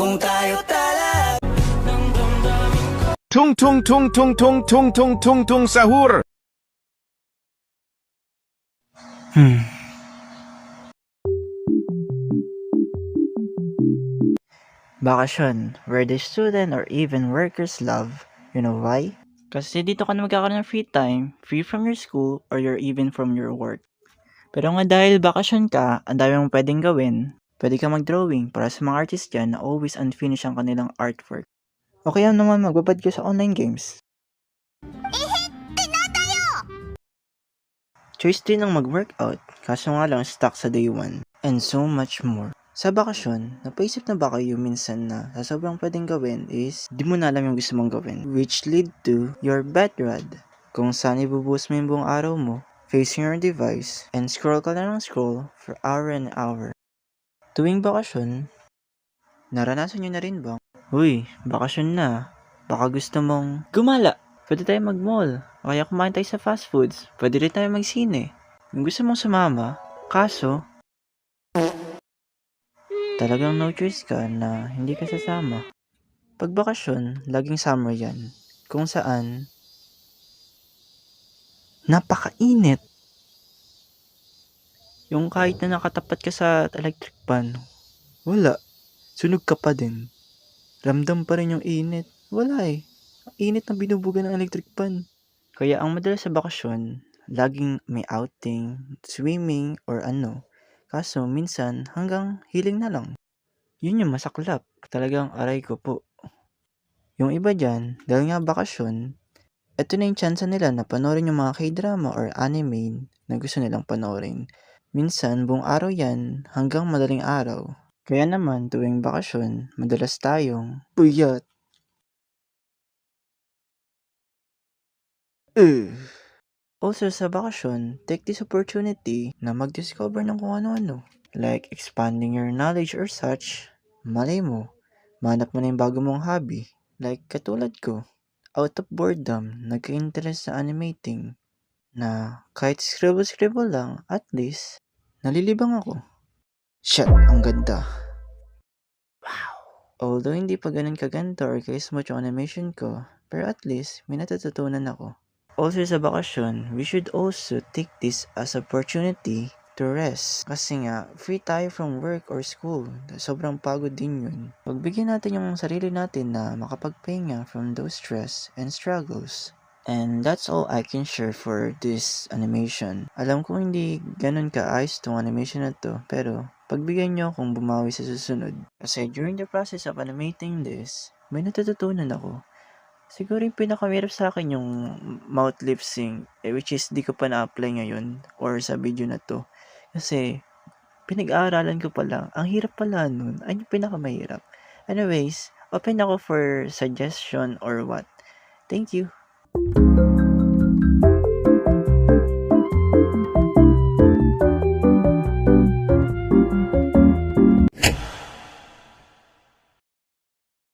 kung tayo talaga. Tung tung tung tung tung tung tung tung tung sahur. Bakasyon, where the student or even workers love. You know why? Kasi dito ka na magkakaroon ng free time, free from your school or you're even from your work. Pero nga dahil bakasyon ka, ang dami mong pwedeng gawin. Pwede ka mag-drawing para sa mga artist dyan na always unfinished ang kanilang artwork. O kaya naman magbabad ka sa online games. Choice din ang mag-workout, kaso nga lang stuck sa day 1. And so much more. Sa bakasyon, napaisip na ba kayo minsan na sa sobrang pwedeng gawin is di mo na alam yung gusto mong gawin, which lead to your bed rod, kung saan ibubuhos mo yung buong araw mo facing your device and scroll ka lang ng scroll for hour and hour. Tuwing bakasyon, naranasan nyo na rin bang, uy, bakasyon na, baka gusto mong gumala, pwede tayo mag-mall, o kaya kumain tayo sa fast foods, pwede rin tayo mag-sine. Kung gusto mong sumama, kaso, talagang no choice ka na hindi ka sasama. Pag bakasyon, laging summer yan, kung saan, napakainit. Yung kahit na nakatapat ka sa electric fan, wala, sunog ka pa din. Ramdam pa rin yung init. Wala eh. Ang init na binubuga ng electric fan. Kaya ang madalas sa bakasyon, laging may outing, swimming, or ano. Kaso minsan hanggang healing na lang. Yun yung masaklap. Talagang aray ko po. Yung iba dyan, dahil nga bakasyon, eto na yung chance nila na panoorin yung mga K-drama or anime na gusto nilang panoorin. Minsan, buong araw yan hanggang madaling araw. Kaya naman, tuwing bakasyon, madalas tayong puyat. Also sa bakasyon, take this opportunity na mag-discover ng kung ano-ano. Like expanding your knowledge or such. Malay mo, manap mo na yung bago mong hobby. Like katulad ko, out of boredom, nagka-interest sa animating. Na kahit scribble-scribble lang, at least, nalilibang ako. Shit, ang ganda. Although hindi pa ganun kaganda or ka-smooth yung animation ko, pero at least may natututunan ako. Also sa bakasyon, we should also take this as opportunity to rest. Kasi nga, free tayo from work or school. Sobrang pagod din yun. Pagbigyan natin yung sarili natin na makapagpahinga from those stress and struggles. And that's all I can share for this animation. Alam ko hindi ganun kaayos tong animation na to, pero pagbigyan nyo akong bumawi sa susunod. Kasi during the process of animating this, may natututunan ako. Siguro yung pinakamahirap sa akin yung mouth lip sync, which is di ko pa na-apply ngayon or sa video na to. Kasi pinag-aaralan ko pa lang, ang hirap pala nun, ay yung pinakamahirap. Anyways, open ako for suggestion or what. Thank you.